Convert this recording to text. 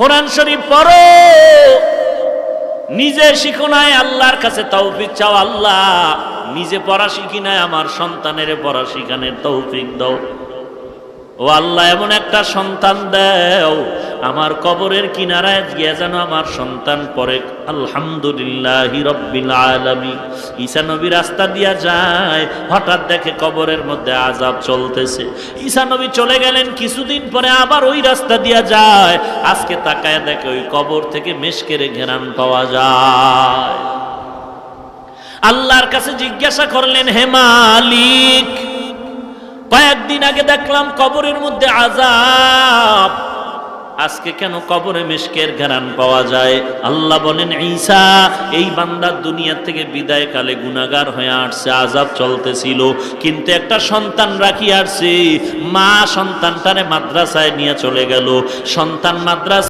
কোরআন শরীফ পড়ো, নিজে শিখো নাই, আল্লাহর কাছে তৌফিক চাও, আল্লাহ নিজে পড়া শিখি নাই, আমার সন্তানের পড়া শিখানোর তৌফিক দাও। ও আল্লাহ, এমন একটা সন্তান দাও আমার কবরের কিনারায় গিয়ে যেন আমার সন্তান পড়ে আলহামদুলিল্লাহি রাব্বিল আলামিন। ঈসা নবী রাস্তা দিয়া যায়, হঠাৎ দেখে কবরের মধ্যে আযাব চলতেছে। ঈসা নবী চলে গেলেন, কিছুদিন পরে আবার ওই রাস্তা দিয়া যায়, আজকে তাকায় দেখে ওই কবর থেকে মেশকের ঘেরান পাওয়া যায়। আল্লাহর কাছে জিজ্ঞাসা করলেন, হে মালিক, কয়েকদিন আগে দেখলাম কবরের মধ্যে আযাব, আজকে কেন কবরে মিশকের ঘ্রাণ পাওয়া যায়? আল্লাহ বলেন, ঈসা এই বান্দা দুনিয়া থেকে বিদায় কালে গুনাহগার হয়ে আসছে, আযাব চলতেছিল, কিন্তু একটা সন্তান রাখি আসছে। মা সন্তানটারে মাদ্রাসায় নিয়ে চলে গেল, সন্তান মাদ্রাসা